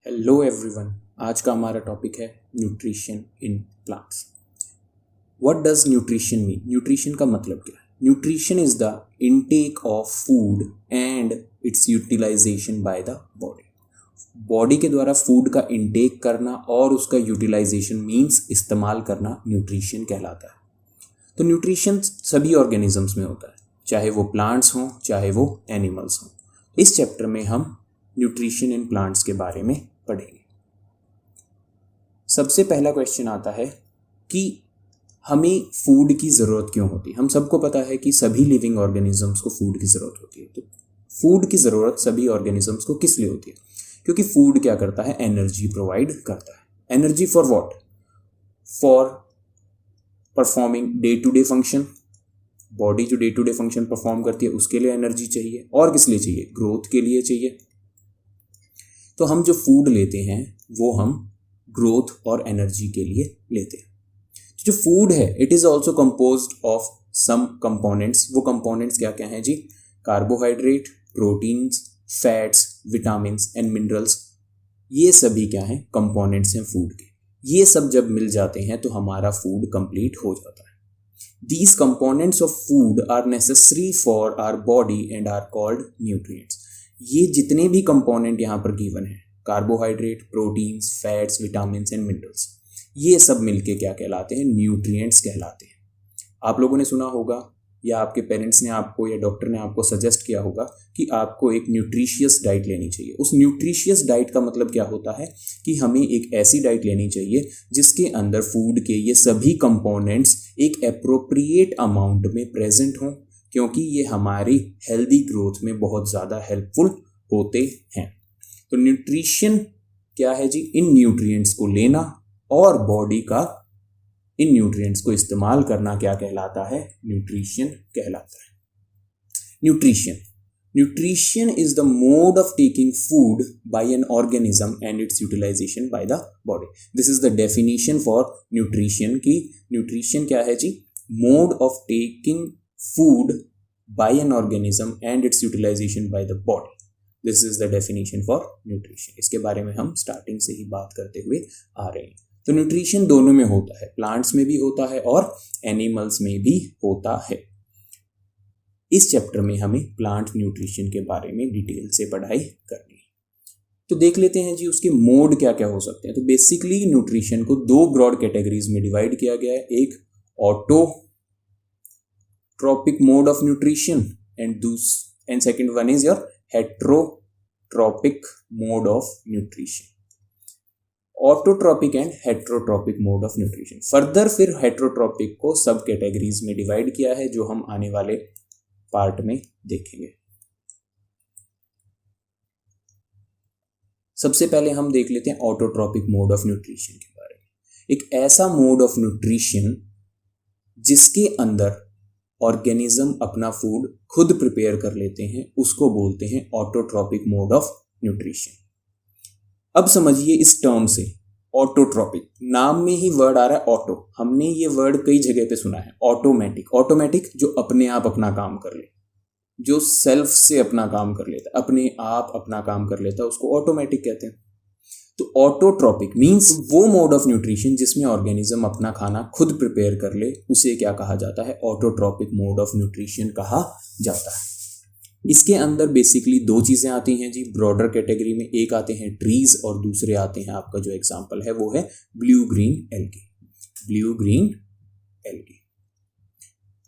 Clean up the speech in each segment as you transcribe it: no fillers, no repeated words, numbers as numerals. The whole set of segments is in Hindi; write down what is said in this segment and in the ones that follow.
Hello everyone. आज का हमारा टॉपिक है nutrition in plants. What does nutrition mean? Nutrition का मतलब क्या है? Nutrition is the intake of food and its utilization by the body. Body के द्वारा फूड का इनटेक करना और उसका यूटिलाइजेशन मीन्स इस्तेमाल करना न्यूट्रिशन कहलाता है। तो न्यूट्रिशन सभी ऑर्गेनिजम्स में होता है, चाहे वो प्लांट्स हों चाहे वो एनिमल्स हों। इस चैप्टर में हम न्यूट्रिशन इन प्लांट्स के बारे में पढ़ेंगे। सबसे पहला क्वेश्चन आता है कि हमें फूड की ज़रूरत क्यों होती है। हम सबको पता है कि सभी लिविंग ऑर्गेनिजम्स को फूड की ज़रूरत होती है। तो फूड की ज़रूरत सभी ऑर्गेनिजम्स को किस लिए होती है? क्योंकि फूड क्या करता है? एनर्जी प्रोवाइड करता है। Energy for what? For performing day to day function. Body जो day to day function perform करती है उसके लिए एनर्जी चाहिए। और किस लिए चाहिए? ग्रोथ के लिए चाहिए। तो हम जो फूड लेते हैं वो हम ग्रोथ और एनर्जी के लिए लेते हैं। जो फूड है it is also composed of some components. वो कंपोनेंट्स क्या क्या हैं जी? Carbohydrate, proteins, fats, vitamins and minerals. ये सभी क्या हैं? कंपोनेंट्स हैं फूड के। ये सब जब मिल जाते हैं तो हमारा फूड कंप्लीट हो जाता है। These components of food are necessary for our body and are called nutrients. ये जितने भी कंपोनेंट यहाँ पर गिवन है, carbohydrate, proteins, fats, vitamins and minerals, ये सब मिलके क्या कहलाते हैं? न्यूट्रिएंट्स कहलाते हैं। आप लोगों ने सुना होगा या आपके पेरेंट्स ने आपको या डॉक्टर ने आपको सजेस्ट किया होगा कि आपको एक न्यूट्रिशियस डाइट लेनी चाहिए। उस न्यूट्रिशियस डाइट का मतलब क्या होता है कि हमें एक ऐसी डाइट लेनी चाहिए जिसके अंदर फूड के ये सभी कंपोनेंट्स एक एप्रोप्रिएट अमाउंट में प्रेजेंट हों, क्योंकि ये हमारी हेल्दी ग्रोथ में बहुत ज़्यादा हेल्पफुल होते हैं। तो न्यूट्रिशन क्या है जी? इन न्यूट्रिएंट्स को लेना और बॉडी का इन न्यूट्रिएंट्स को इस्तेमाल करना क्या कहलाता है? न्यूट्रिशन कहलाता है। Nutrition is the mode of taking food by an organism and its utilization by the body. This is the definition for nutrition की न्यूट्रिशन क्या है जी? Mode of taking food by an organism and its utilization by the body. This is the definition for nutrition. इसके बारे में हम स्टार्टिंग से ही बात करते हुए आ रहे हैं। तो न्यूट्रिशन दोनों में होता है, प्लांट्स में भी होता है और एनिमल्स में भी होता है। इस चैप्टर में हमें प्लांट न्यूट्रिशन के बारे में डिटेल से पढ़ाई करनी है। तो देख लेते हैं जी उसके मोड क्या क्या हो सकते हैं। तो बेसिकली न्यूट्रिशन को दो ब्रॉड कैटेगरीज में डिवाइड किया गया है। एक autotrophic mode of nutrition and second one is your heterotrophic mode of nutrition. Autotrophic and heterotrophic mode of nutrition. Further फिर हेट्रोट्रॉपिक को सब कैटेगरीज में डिवाइड किया है, जो हम आने वाले पार्ट में देखेंगे। सबसे पहले हम देख लेते हैं ऑटोट्रॉपिक मोड ऑफ न्यूट्रिशन के बारे में। एक ऐसा मोड ऑफ न्यूट्रिशन जिसके अंदर ऑर्गेनिज्म अपना फूड खुद प्रिपेयर कर लेते हैं, उसको बोलते हैं ऑटोट्रॉपिक मोड ऑफ न्यूट्रिशन। अब समझिए इस टर्म से, ऑटोट्रॉपिक, नाम में ही वर्ड आ रहा है ऑटो। हमने ये वर्ड कई जगह पे सुना है। ऑटोमेटिक जो अपने आप अपना काम कर ले, जो सेल्फ से अपना काम कर लेता है, अपने आप अपना काम कर लेता है, उसको ऑटोमेटिक कहते हैं। तो ऑटोट्रॉपिक मीन्स वो मोड ऑफ न्यूट्रिशन जिसमें ऑर्गेनिज्म अपना खाना खुद प्रिपेयर कर ले, उसे क्या कहा जाता है? ऑटोट्रॉपिक मोड ऑफ न्यूट्रिशन कहा जाता है। इसके अंदर बेसिकली दो चीज़ें आती हैं जी ब्रॉडर कैटेगरी में। एक आते हैं ट्रीज और दूसरे आते हैं, आपका जो एग्जांपल है वो है ब्लू ग्रीन एल्गी।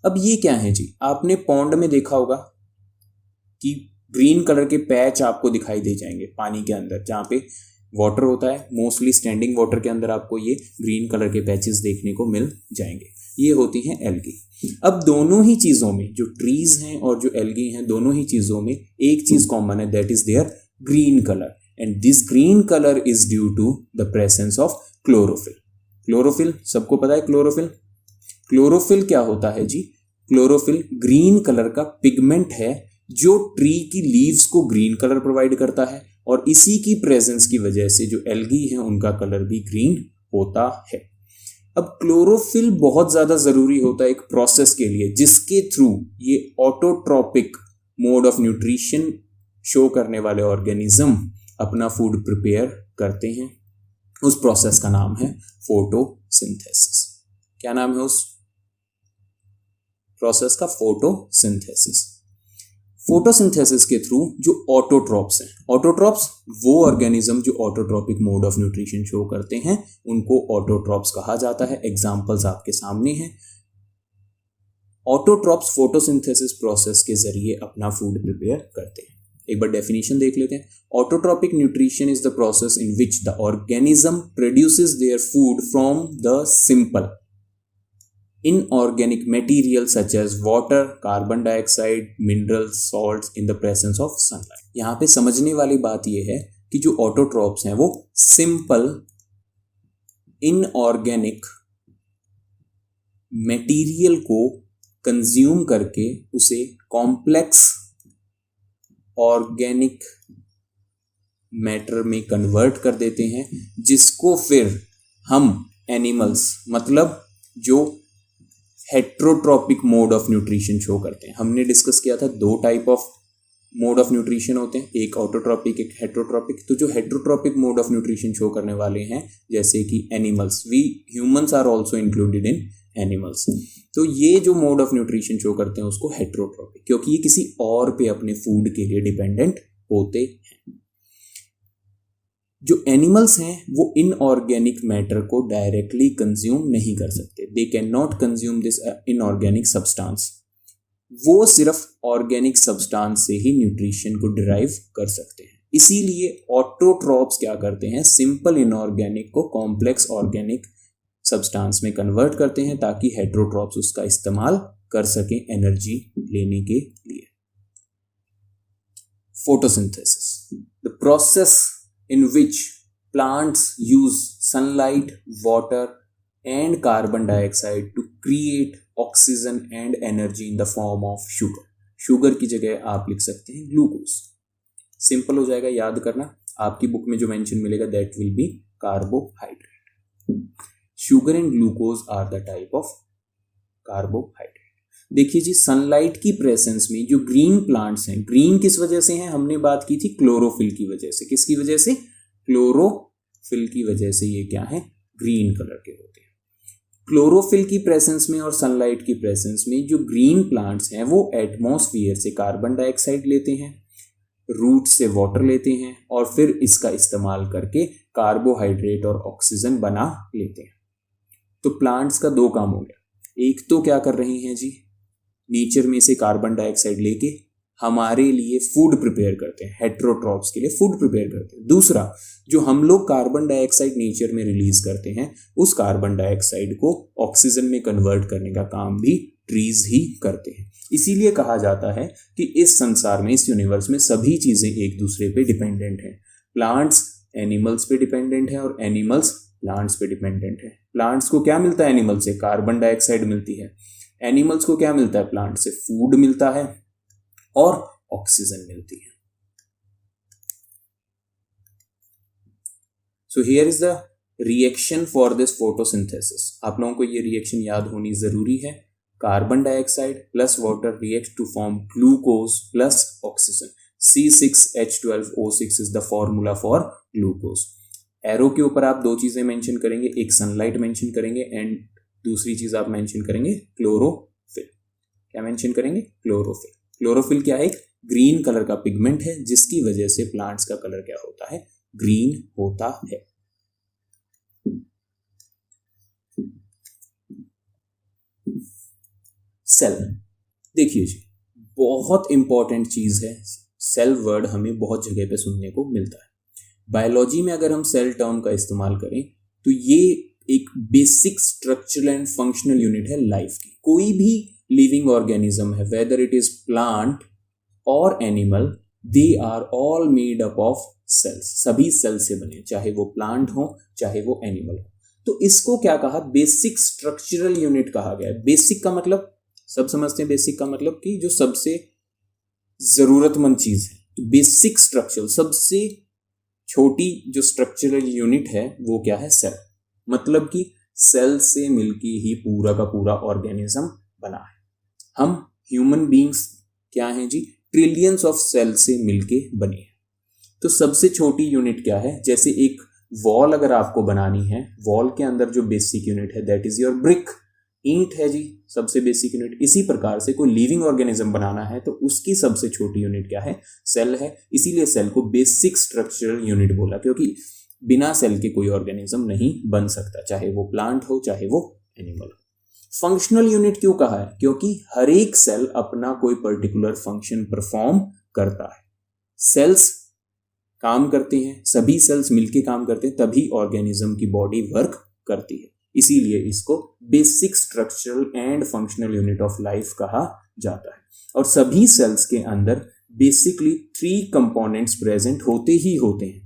अब ये क्या है जी? आपने पॉन्ड में देखा होगा कि ग्रीन कलर के पैच आपको दिखाई दे जाएंगे पानी के अंदर, जहाँ पे वाटर होता है। मोस्टली स्टैंडिंग वाटर के अंदर आपको ये ग्रीन कलर के पैचेस देखने को मिल जाएंगे। ये होती हैं एल्गी। अब दोनों ही चीज़ों में, जो ट्रीज हैं और जो एल्गी हैं, दोनों ही चीज़ों में एक चीज़ कॉमन है, that is their green colour. And this green colour is due to the presence of chlorophyll. Chlorophyll सबको पता है। क्लोरोफिल क्या होता है जी? क्लोरोफिल ग्रीन कलर का पिगमेंट है जो ट्री की लीव्स को ग्रीन कलर प्रोवाइड करता है, और इसी की प्रेजेंस की वजह से जो एल्गी हैं उनका कलर भी ग्रीन होता है। अब क्लोरोफिल बहुत ज़्यादा ज़रूरी होता है एक प्रोसेस के लिए जिसके थ्रू ये autotrophic mode of nutrition show करने वाले ऑर्गेनिज्म अपना फूड प्रिपेयर करते हैं, उस प्रोसेस का नाम है फोटोसिंथेसिस। क्या नाम है उस प्रोसेस का? फोटोसिंथेसिस। फोटोसिंथेसिस के थ्रू जो ऑटोट्रॉप्स हैं, ऑटोट्रॉप्स वो ऑर्गेनिज्म जो autotrophic mode of nutrition show करते हैं, उनको ऑटोट्रॉप्स कहा जाता है। एग्जांपल्स आपके सामने हैं। ऑटोट्रॉप्स फोटोसिंथेसिस प्रोसेस के जरिए अपना फूड प्रिपेयर करते हैं। एक बार डेफिनेशन देख लेते हैं। Autotrophic nutrition is the process in which the organism produces their food from the simple inorganic material such as water, carbon dioxide, minerals, salts in the presence of sunlight। यहाँ पे समझने वाली बात यह है कि जो ऑटोट्रॉप्स हैं वो सिंपल इनऑर्गेनिक मटेरियल को कंज्यूम करके उसे कॉम्प्लेक्स ऑर्गेनिक मैटर में कन्वर्ट कर देते हैं, जिसको फिर हम एनिमल्स मतलब जो heterotrophic mode of nutrition show करते हैं। हमने डिस्कस किया था 2 type of mode of nutrition होते हैं, एक ऑटोट्रॉपिक एक हेट्रोट्रॉपिक। तो जो heterotrophic mode of nutrition show करने वाले हैं जैसे कि animals, we humans are also included in animals, तो ये जो मोड ऑफ न्यूट्रिशन शो करते हैं उसको हेट्रोट्रॉपिक, क्योंकि ये किसी और पे अपने फूड के लिए डिपेंडेंट होते हैं। जो एनिमल्स हैं वो इनऑर्गेनिक मैटर को डायरेक्टली कंज्यूम नहीं कर सकते। They can not consume this inorganic substance. वो सिर्फ ऑर्गेनिक सब्सटेंस से ही न्यूट्रिशन को डिराइव कर सकते हैं। इसीलिए ऑटोट्रॉप्स क्या करते हैं, सिंपल इनऑर्गेनिक को कॉम्प्लेक्स ऑर्गेनिक सब्सटेंस में कन्वर्ट करते हैं ताकि हेट्रोट्रॉप्स उसका इस्तेमाल कर सकें एनर्जी लेने के लिए। Photosynthesis, the process in which plants use sunlight, water and carbon dioxide to create oxygen and energy in the form of sugar। Sugar की जगह आप लिख सकते हैं ग्लूकोज। सिंपल हो जाएगा याद करना। आपकी बुक में जो मेंशन मिलेगा that will be carbohydrate. Sugar and glucose are the type of carbohydrate. देखिए जी, सनलाइट की प्रेजेंस में जो ग्रीन प्लांट्स हैं, ग्रीन किस वजह से हैं? हमने बात की थी क्लोरोफिल की वजह से। किसकी वजह से? क्लोरोफिल की वजह से ये क्या है? ग्रीन कलर के होते हैं। क्लोरोफिल की प्रेजेंस में और सनलाइट की प्रेजेंस में जो ग्रीन प्लांट्स हैं वो एटमॉस्फेयर से कार्बन डाइऑक्साइड लेते हैं, रूट से वाटर लेते हैं और फिर इसका इस्तेमाल करके कार्बोहाइड्रेट और ऑक्सीजन बना लेते हैं। तो प्लांट्स का 2 काम हो गया। एक तो क्या कर रहे हैं जी, नेचर में से कार्बन डाइऑक्साइड लेके हमारे लिए फूड प्रिपेयर करते हैं, हेट्रोट्रॉप्स के लिए फूड प्रिपेयर करते हैं। दूसरा, जो हम लोग कार्बन डाइऑक्साइड नेचर में रिलीज करते हैं उस कार्बन डाइऑक्साइड को ऑक्सीजन में कन्वर्ट करने का काम भी ट्रीज ही करते हैं। इसीलिए कहा जाता है कि इस संसार में, इस यूनिवर्स में सभी चीजें एक दूसरे पे डिपेंडेंट हैं। प्लांट्स एनिमल्स पे डिपेंडेंट है और एनिमल्स प्लांट्स पे डिपेंडेंट है। प्लांट्स को क्या मिलता है एनिमल से? कार्बन डाइऑक्साइड मिलती है। एनिमल्स को क्या मिलता है? प्लांट से फूड मिलता है और ऑक्सीजन मिलती है। So here is the reaction for this photosynthesis. आप लोगों को ये रिएक्शन याद होनी जरूरी है। Carbon dioxide plus water react to form glucose plus oxygen. C6H12O6 is the formula for glucose. Arrow के ऊपर आप 2 चीजें मेंशन करेंगे, एक सनलाइट मेंशन करेंगे एंड दूसरी चीज आप मेंशन करेंगे क्लोरोफिल। क्या मेंशन करेंगे? क्लोरोफिल। क्लोरोफिल क्या है? एक ग्रीन कलर का पिगमेंट है जिसकी वजह से प्लांट्स का कलर क्या होता है? ग्रीन होता है। सेल, देखिए जी, बहुत इंपॉर्टेंट चीज है। सेल वर्ड हमें बहुत जगह पे सुनने को मिलता है। बायोलॉजी में अगर हम सेल टर्म का इस्तेमाल करें तो ये एक basic structural and functional unit है लाइफ की। कोई भी लिविंग ऑर्गेनिज्म है, वेदर इट इज प्लांट और animal, they are all made up of cells. सभी सेल से बने, चाहे वो प्लांट हो चाहे वो एनिमल हो। तो इसको क्या कहा? बेसिक स्ट्रक्चरल यूनिट कहा गया है। बेसिक का मतलब सब समझते हैं, बेसिक का मतलब कि जो सबसे जरूरतमंद चीज है। तो बेसिक स्ट्रक्चर, सबसे छोटी जो स्ट्रक्चरल यूनिट है वो क्या है? सेल। मतलब कि सेल से मिलके ही पूरा का पूरा ऑर्गेनिज्म बना है। हम ह्यूमन बीइंग्स क्या हैं जी? ट्रिलियंस ऑफ सेल से मिलके बने हैं। तो सबसे छोटी यूनिट क्या है? जैसे एक वॉल अगर आपको बनानी है, वॉल के अंदर जो बेसिक यूनिट है दैट इज योर ब्रिक, ईंट है जी सबसे बेसिक यूनिट। इसी प्रकार से कोई लिविंग ऑर्गेनिज्म बनाना है तो उसकी सबसे छोटी यूनिट क्या है, सेल है। इसीलिए सेल को बेसिक स्ट्रक्चरल यूनिट बोला, क्योंकि बिना सेल के कोई ऑर्गेनिज्म नहीं बन सकता, चाहे वो प्लांट हो चाहे वो एनिमल हो। फंक्शनल यूनिट क्यों कहा है, क्योंकि हर एक सेल अपना कोई पर्टिकुलर फंक्शन परफॉर्म करता है। सेल्स काम करते हैं, सभी सेल्स मिलके काम करते हैं, तभी ऑर्गेनिज्म की बॉडी वर्क करती है। इसीलिए इसको basic structural and functional unit of life कहा जाता है। और सभी सेल्स के अंदर बेसिकली 3 कंपोनेंट्स प्रेजेंट होते ही होते हैं।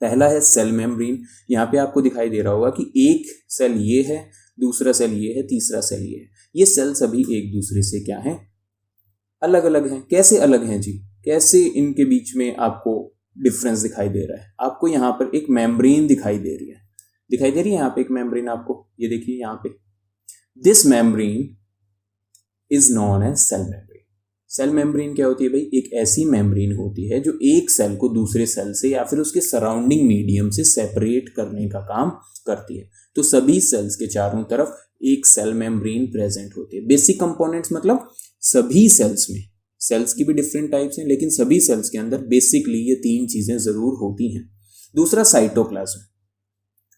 पहला है सेल मेम्ब्रेन, यहाँ पे आपको दिखाई दे रहा होगा कि एक सेल ये है, दूसरा सेल ये है, तीसरा सेल ये है। ये सेल सभी एक दूसरे से क्या है, अलग अलग हैं। कैसे अलग हैं जी, कैसे इनके बीच में आपको डिफरेंस दिखाई दे रहा है? आपको यहाँ पर एक मेम्ब्रेन दिखाई दे रही है, यहाँ पे एक मेम्ब्रेन आपको, ये देखिए यहाँ पे। This membrane is known as cell membrane. Cell membrane क्या होती है भाई, एक ऐसी मेम्ब्रेन होती है जो एक सेल को दूसरे सेल से या फिर उसके सराउंडिंग मीडियम से सेपरेट करने का काम करती है। तो सभी सेल्स के चारों तरफ एक सेल मेम्ब्रेन प्रेजेंट होती है। बेसिक कंपोनेंट्स मतलब सभी सेल्स में, सेल्स की भी डिफरेंट टाइप्स हैं, लेकिन सभी सेल्स के अंदर बेसिकली ये 3 चीजें जरूर होती हैं। दूसरा साइटोप्लाज्म,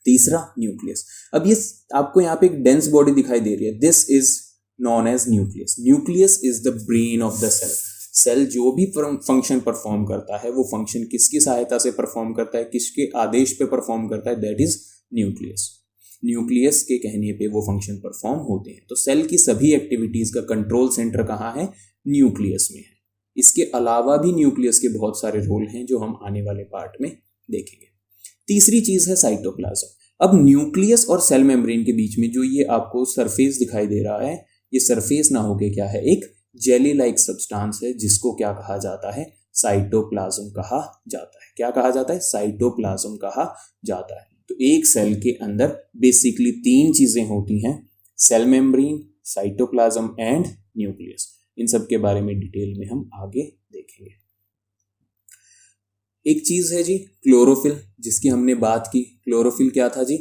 तीसरा न्यूक्लियस। अब ये आपको यहाँ पे एक डेंस बॉडी दिखाई दे रही है, this is known as nucleus. Nucleus is the brain of the cell. Cell जो भी फंक्शन परफॉर्म करता है वो फंक्शन किसकी सहायता से परफॉर्म करता है, किसके आदेश पे परफॉर्म करता है, दैट इज न्यूक्लियस। न्यूक्लियस के कहने पे वो फंक्शन परफॉर्म होते हैं। तो सेल की सभी एक्टिविटीज का कंट्रोल सेंटर कहाँ है, न्यूक्लियस में है। इसके अलावा भी न्यूक्लियस के बहुत सारे रोल हैं जो हम आने वाले पार्ट में देखेंगे। तीसरी चीज है साइटोप्लाज्म। अब न्यूक्लियस और सेल मेम्ब्रेन के बीच में जो ये आपको सरफेस दिखाई दे रहा है, ये सरफेस ना होके क्या है, एक जेली लाइक सब्सटेंस है जिसको क्या कहा जाता है, साइटोप्लाज्म कहा जाता है। क्या कहा जाता है, साइटोप्लाज्म कहा जाता है। तो एक सेल के अंदर बेसिकली 3 चीजें होती हैं, cell membrane, cytoplasm and nucleus. इन सब के बारे में डिटेल में हम आगे देखेंगे। एक चीज है जी क्लोरोफिल, जिसकी हमने बात की। क्लोरोफिल क्या था जी,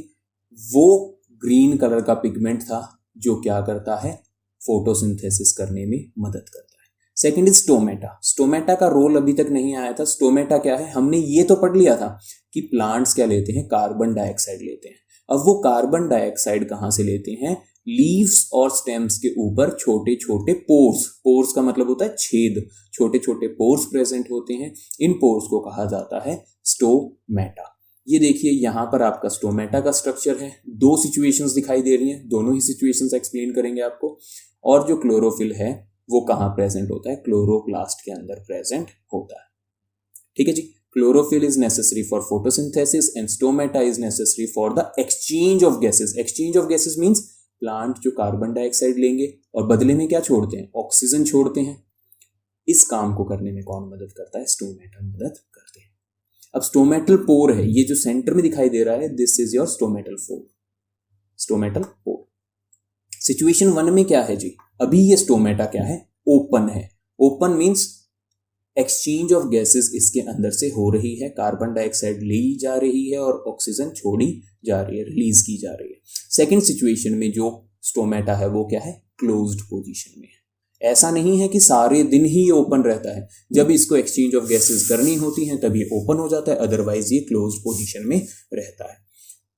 वो ग्रीन कलर का पिगमेंट था जो क्या करता है, फोटोसिंथेसिस करने में मदद करता है। Second is stomata. स्टोमेटा का रोल अभी तक नहीं आया था। स्टोमेटा क्या है, हमने ये तो पढ़ लिया था कि प्लांट्स क्या लेते हैं, कार्बन डाइऑक्साइड लेते हैं। अब वो कार्बन डाइऑक्साइड कहाँ से लेते हैं, लीव्स और स्टेम्स के ऊपर छोटे छोटे पोर्स, पोर्स का मतलब होता है छेद, छोटे छोटे पोर्स प्रेजेंट होते हैं। इन पोर्स को कहा जाता है स्टोमेटा। ये देखिए यहाँ पर आपका स्टोमेटा का स्ट्रक्चर है। 2 सिचुएशंस दिखाई दे रही हैं, दोनों ही सिचुएशंस एक्सप्लेन करेंगे आपको। और जो क्लोरोफिल है वो कहाँ प्रेजेंट होता है, क्लोरोप्लास्ट के अंदर प्रेजेंट होता है। ठीक है जी। Chlorophyll is necessary for photosynthesis and stomata is necessary for the exchange of gases. Exchange of gases means plant जो कार्बन डाइऑक्साइड लेंगे और बदले में क्या छोड़ते हैं, ऑक्सीजन छोड़ते हैं। इस काम को करने में कौन मदद करता है, स्टोमेटा मदद करते हैं। अब स्टोमेटल पोर है, ये जो सेंटर में दिखाई दे रहा है, this is your stomatal pore, stomatal pore. Situation 1 में क्या है जी, अभी ये स्टोमेटा क्या है, ओपन है। Open means exchange of gases इसके अंदर से हो रही है, कार्बन डाइऑक्साइड ली जा रही है और ऑक्सीजन छोड़ी जा रही है, रिलीज की जा रही है। सेकंड सिचुएशन में जो स्टोमेटा है वो क्या है, क्लोज्ड पोजीशन में है। ऐसा नहीं है कि सारे दिन ही ओपन रहता है, जब इसको एक्सचेंज ऑफ गैसेस करनी होती हैं तभी ओपन हो जाता है, अदरवाइज ये क्लोज्ड पोजीशन में रहता है।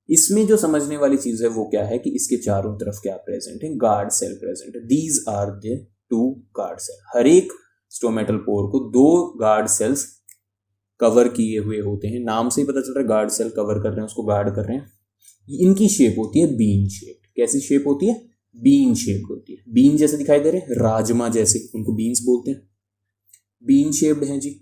इसमें जो समझने वाली चीज है वो क्या है कि इसके चारों तरफ क्या प्रेजेंट है, गार्ड सेल प्रेजेंट है। These are the 2 guard cell. हर एक स्टोमेटल पोर को 2 गार्ड सेल्स कवर किए हुए होते हैं। नाम से ही पता चल रहा है गार्ड सेल कवर कर रहे हैं, उसको गार्ड कर रहे हैं। इनकी शेप होती है बीन शेप। कैसी शेप होती है, बीन शेप होती है। बीन जैसे दिखाई दे रहे हैं, राजमा जैसे, उनको बीन्स बोलते हैं। बीन शेप्ड है जी।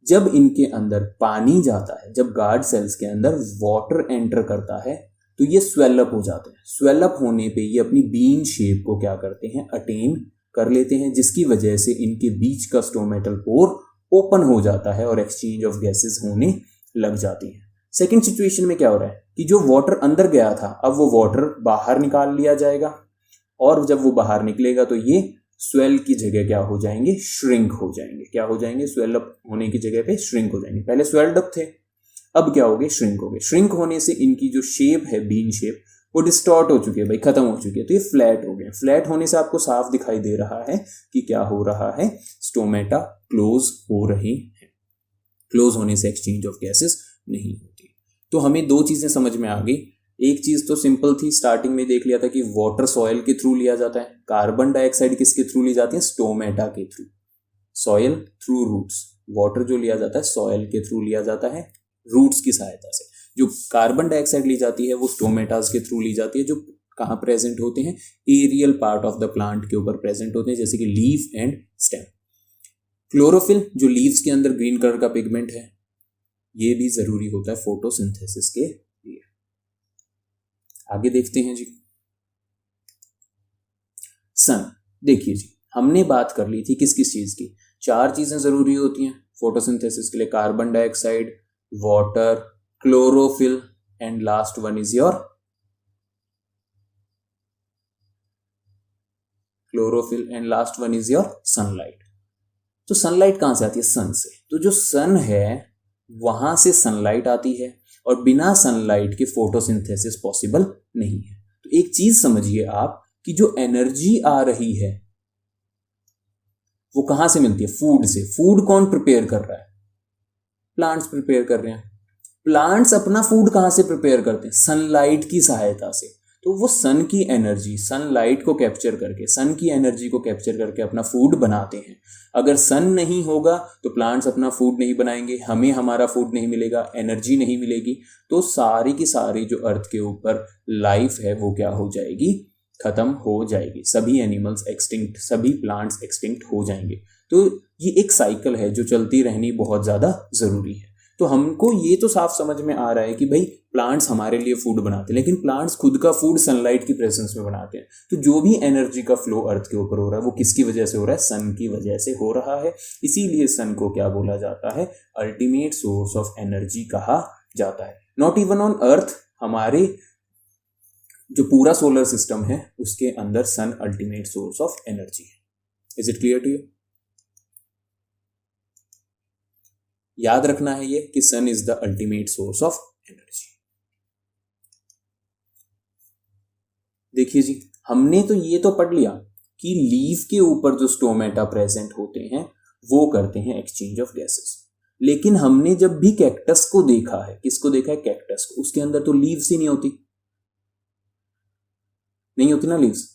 जब इनके अंदर पानी जाता है, जब गार्ड सेल्स के अंदर वाटर एंटर करता है तो ये स्वेलअप हो जाते हैं। स्वेलअप होने पे ये अपनी बीन शेप को क्या करते हैं, अटेन कर लेते हैं, जिसकी वजह से इनके बीच का स्टोमेटल पोर ओपन हो जाता है और एक्सचेंज ऑफ गैसेस होने लग जाती है। सेकेंड सिचुएशन में क्या हो रहा है कि जो वाटर अंदर गया था अब वो वाटर बाहर निकाल लिया जाएगा, और जब वो बाहर निकलेगा तो ये स्वेल की जगह क्या हो जाएंगे, श्रिंक हो जाएंगे। क्या हो जाएंगे, स्वेल अप होने की जगह पे श्रिंक हो जाएंगे। पहले स्वेल्ड अप थे, अब क्या हो गए, श्रिंक हो गए। श्रिंक होने से इनकी जो शेप है बीन शेप वो डिस्टॉर्ट हो चुकी है भाई, खत्म हो चुकी है, तो ये फ्लैट हो गए। फ्लैट होने से आपको साफ दिखाई दे रहा है कि क्या हो रहा है, स्टोमेटा क्लोज हो रहे हैं। क्लोज होने से एक्सचेंज ऑफ गैसेस नहीं होती। तो हमें दो चीजें समझ में आ गई। एक चीज तो सिंपल थी, स्टार्टिंग में देख लिया था कि वाटर सॉइल के थ्रू लिया जाता है, कार्बन डाइऑक्साइड किसके थ्रू ली जाती है, स्टोमेटा के through. Soil through roots, water जो लिया जाता है सॉइल के थ्रू लिया जाता है रूट्स की सहायता से। जो कार्बन डाइऑक्साइड ली जाती है वो स्टोमेटास के थ्रू ली जाती है, जो कहाँ प्रेजेंट होते हैं, aerial part of the plant के ऊपर प्रेजेंट होते हैं, जैसे कि लीफ एंड स्टेम। क्लोरोफिल जो लीव्स के अंदर ग्रीन कलर का पिगमेंट है, ये भी जरूरी होता है फोटोसिंथेसिस के लिए। आगे देखते हैं जी, सन। देखिए जी, हमने बात कर ली थी किस किस चीज की, 4 चीजें जरूरी होती हैं फोटोसिंथेसिस के लिए, carbon dioxide, water, chlorophyll and last one is your chlorophyll and last one is your sunlight. तो सनलाइट कहां से आती है, सन से। तो जो सन है वहां से सनलाइट आती है, और बिना सनलाइट के फोटोसिंथेसिस पॉसिबल नहीं है। तो एक चीज समझिए आप कि जो एनर्जी आ रही है वो कहां से मिलती है, फूड से। फूड कौन प्रिपेयर कर रहा है, प्लांट्स प्रिपेयर कर रहे हैं। प्लांट्स अपना फूड कहां से प्रिपेयर करते हैं, सनलाइट की सहायता से। तो वो सन की एनर्जी, सनलाइट को कैप्चर करके, सन की एनर्जी को कैप्चर करके अपना फूड बनाते हैं। अगर सन नहीं होगा तो प्लांट्स अपना फूड नहीं बनाएंगे, हमें हमारा फूड नहीं मिलेगा, एनर्जी नहीं मिलेगी, तो सारी की सारी जो अर्थ के ऊपर लाइफ है वो क्या हो जाएगी, खत्म हो जाएगी। सभी एनिमल्स एक्सटिंक्ट, सभी प्लांट्स एक्सटिंक्ट हो जाएंगे। तो ये एक साइकिल है जो चलती रहनी बहुत ज़्यादा ज़रूरी है। तो हमको ये तो साफ समझ में आ रहा है कि भाई प्लांट्स हमारे लिए फूड बनाते हैं, लेकिन प्लांट्स खुद का फूड सनलाइट की प्रेजेंस में बनाते हैं। तो जो भी एनर्जी का फ्लो अर्थ के ऊपर हो रहा है वो किसकी वजह से हो रहा है, सन की वजह से हो रहा है। इसीलिए सन को क्या बोला जाता है, अल्टीमेट सोर्स ऑफ एनर्जी कहा जाता है। नॉट इवन ऑन अर्थ, हमारे जो पूरा सोलर सिस्टम है उसके अंदर sun ultimate source of energy है। Is it clear to you? याद रखना है ये कि sun is the ultimate source of energy. देखिए जी, हमने तो ये तो पढ़ लिया कि लीफ के ऊपर जो स्टोमेटा प्रेजेंट होते हैं वो करते हैं एक्सचेंज ऑफ गैसेस। लेकिन हमने जब भी कैक्टस को देखा है, किसको देखा है, कैक्टस को, उसके अंदर तो लीव्स ही नहीं होती ना लीव्स।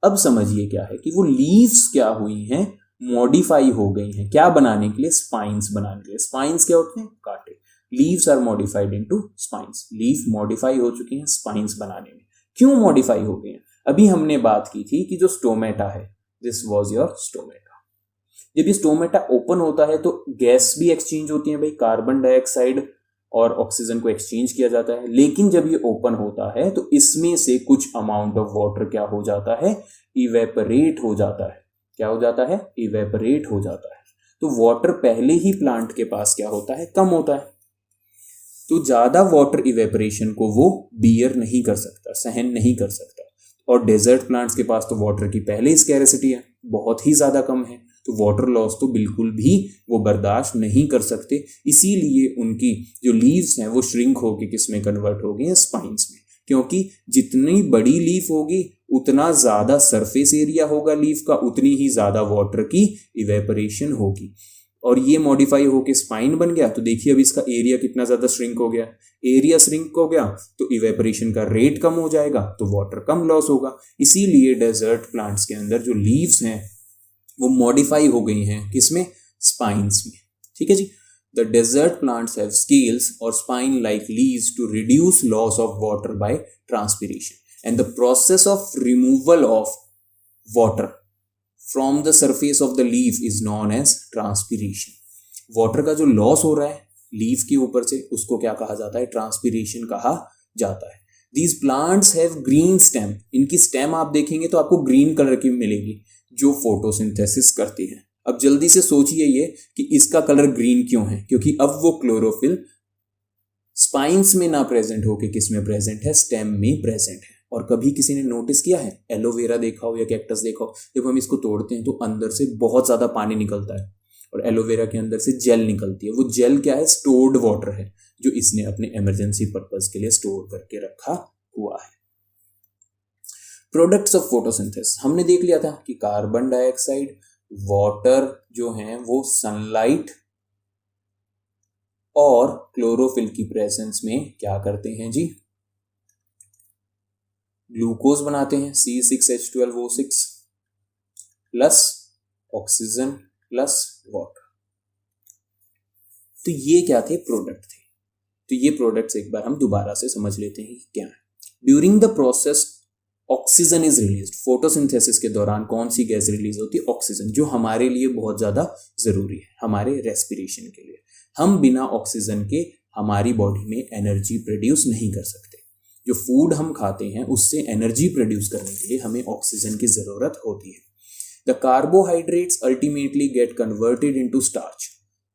अब समझिए क्या है कि वो लीव्स क्या हुई हैं, मॉडिफाई हो गई हैं, क्या बनाने के लिए, स्पाइंस बनाने के लिए। स्पाइंस क्या होते हैं, कांटे। Leaves are modified into spines, leaf modify हो चुकी हैं स्पाइंस बनाने में। क्यों मॉडिफाई हो गई हैं, अभी हमने बात की थी कि जो स्टोमेटा है, दिस वाज योर स्टोमेटा। जब ये स्टोमेटा ओपन होता है तो गैस भी एक्सचेंज होती है भाई, कार्बन डाइऑक्साइड और ऑक्सीजन को एक्सचेंज किया जाता है। लेकिन जब ये ओपन होता है तो इसमें से कुछ अमाउंट ऑफ वाटर क्या हो जाता है, इवेपरेट हो जाता है। क्या हो जाता है, इवेपरेट हो जाता है। तो वाटर पहले ही प्लांट के पास क्या होता है, कम होता है। तो ज्यादा वाटर इवेपरेशन को वो बियर नहीं कर सकता, सहन नहीं कर सकता। और डेजर्ट प्लांट्स के पास तो वाटर की पहले ही स्कैरेसिटी है, बहुत ही ज्यादा कम है। तो वाटर लॉस तो बिल्कुल भी वो बर्दाश्त नहीं कर सकते। इसीलिए उनकी जो लीव्स हैं वो श्रिंक होकर किस में कन्वर्ट हो गई हैं, स्पाइंस में। क्योंकि जितनी बड़ी लीफ होगी उतना ज्यादा सरफेस एरिया होगा लीफ का, उतनी ही ज्यादा वाटर की इवेपरेशन होगी। और ये मॉडिफाई होके स्पाइन बन गया तो देखिए अब इसका एरिया कितना ज्यादा श्रिंक हो गया। एरिया श्रिंक हो गया तो इवेपरेशन का रेट कम हो जाएगा, तो वाटर कम लॉस होगा। इसीलिए डेजर्ट प्लांट्स के अंदर जो लीव्स हैं वो मॉडिफाई हो गई हैं किसमें, स्पाइंस में। ठीक है जी। The desert plants have scales और spine like leaves to reduce loss of water by transpiration, and the process of removal of water from the surface of the leaf is known as transpiration. Water का जो लॉस हो रहा है लीफ के ऊपर से उसको क्या कहा जाता है, ट्रांसपिरेशन कहा जाता है। These plants have green stem, इनकी स्टेम आप देखेंगे तो आपको ग्रीन कलर की मिलेगी जो फोटोसिंथेसिस करती है। अब जल्दी से सोचिए ये कि इसका कलर ग्रीन क्यों है, क्योंकि अब वो क्लोरोफिल स्पाइंस में ना प्रेजेंट होके किस में प्रेजेंट है, स्टेम में प्रेजेंट है। और कभी किसी ने नोटिस किया है, एलोवेरा देखा हो या कैक्टस देखा हो, जब हम इसको तोड़ते हैं तो अंदर से बहुत ज्यादा पानी निकलता है और एलोवेरा के अंदर से जेल निकलती है। वो जेल क्या है, स्टोर्ड वाटर है। जो इसने अपने इमरजेंसी पर्पस के लिए स्टोर करके रखा हुआ है। प्रोडक्ट्स ऑफ फोटोसिंथेसिस हमने देख लिया था कि कार्बन डाइऑक्साइड, वाटर जो है वो सनलाइट और क्लोरोफिल की प्रेजेंस में क्या करते हैं जी, ग्लूकोज बनाते हैं C6H12O6 plus oxygen plus water. तो ये क्या थे, प्रोडक्ट थे। तो ये प्रोडक्ट्स एक बार हम दोबारा से समझ लेते हैं कि क्या है। During the process oxygen is released. Photosynthesis के दौरान कौन सी गैस रिलीज होती है, ऑक्सीजन, जो हमारे लिए बहुत ज्यादा जरूरी है हमारे रेस्पिरेशन के लिए। हम बिना ऑक्सीजन के हमारी बॉडी में एनर्जी प्रोड्यूस नहीं कर सकते। जो फूड हम खाते हैं उससे एनर्जी प्रोड्यूस करने के लिए हमें ऑक्सीजन की जरूरत होती है। The carbohydrates ultimately get converted into starch.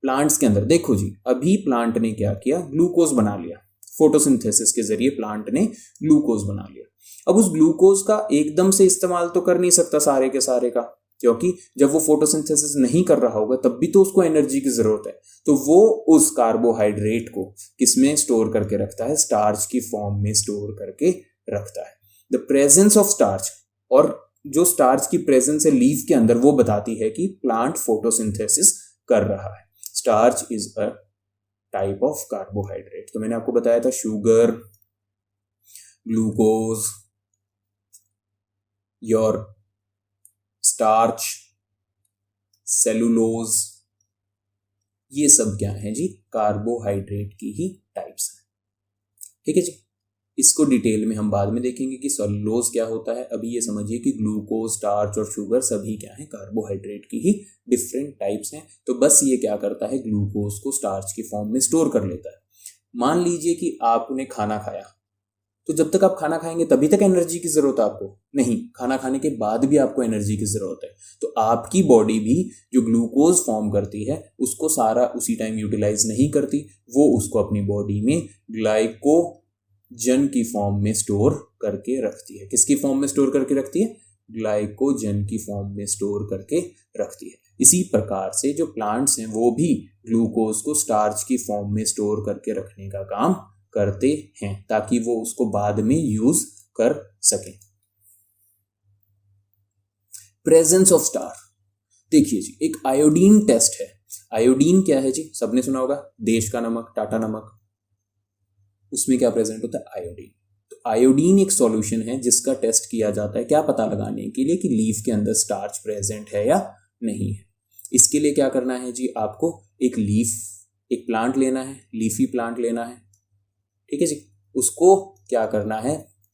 Plants के अंदर देखो जी, अभी प्लांट ने क्या किया, ग्लूकोज बना लिया। फोटोसिंथेसिस के जरिए प्लांट ने ग्लूकोज बना लिया। अब उस ग्लूकोज का एकदम से इस्तेमाल तो कर नहीं सकता सारे के सारे का, क्योंकि जब वो फोटोसिंथेसिस नहीं कर रहा होगा तब भी तो उसको एनर्जी की जरूरत है। तो वो उस कार्बोहाइड्रेट को किसमें स्टोर करके रखता है, स्टार्च की फॉर्म में स्टोर करके रखता है। द प्रेजेंस ऑफ स्टार्च, और जो स्टार्च की प्रेजेंस है लीफ के अंदर, वो बताती है कि प्लांट फोटोसिंथेसिस कर रहा है। Starch is a type of carbohydrate. तो मैंने आपको बताया था sugar, glucose, your starch, cellulose, ये सब क्या है जी, कार्बोहाइड्रेट की ही टाइप्स हैं। ठीक है जी, इसको डिटेल में हम बाद में देखेंगे कि सेलुलोज क्या होता है। अभी ये समझिए कि ग्लूकोज, स्टार्च और शुगर सभी क्या है, कार्बोहाइड्रेट की ही डिफरेंट टाइप्स हैं। तो बस ये क्या करता है, ग्लूकोज को स्टार्च की फॉर्म में स्टोर कर लेता है। मान लीजिए कि आपने खाना खाया, तो जब तक आप खाना खाएंगे तभी तक एनर्जी की जरूरत है आपको नहीं, खाना खाने के बाद भी आपको एनर्जी की जरूरत है। तो आपकी बॉडी भी जो ग्लूकोज फॉर्म करती है उसको सारा उसी टाइम यूटिलाइज नहीं करती, वो उसको अपनी बॉडी में ग्लाइकोजन की फॉर्म में स्टोर करके रखती है। किसकी फॉर्म में स्टोर करके रखती है, ग्लाइकोजन की फॉर्म में स्टोर करके रखती है। इसी प्रकार से जो प्लांट्स हैं वो भी ग्लूकोज को स्टार्च की फॉर्म में स्टोर करके रखने का काम करते हैं ताकि वो उसको बाद में यूज कर सकें। प्रेजेंस ऑफ स्टार, देखिए जी, एक आयोडीन टेस्ट है। आयोडीन क्या है जी, सबने सुना होगा, देश का नमक, टाटा नमक, उसमें क्या प्रेजेंट होता है, आयोडीन। तो आयोडीन एक सॉल्यूशन है जिसका टेस्ट किया जाता है क्या पता लगाने के लिए कि लीफ के अंदर स्टार्च प्रेजेंट है या नहीं है। इसके लिए क्या करना है जी, आपको एक प्लांट लेना है, लीफी प्लांट लेना है, ठीक है जी। उसको क्या करना है,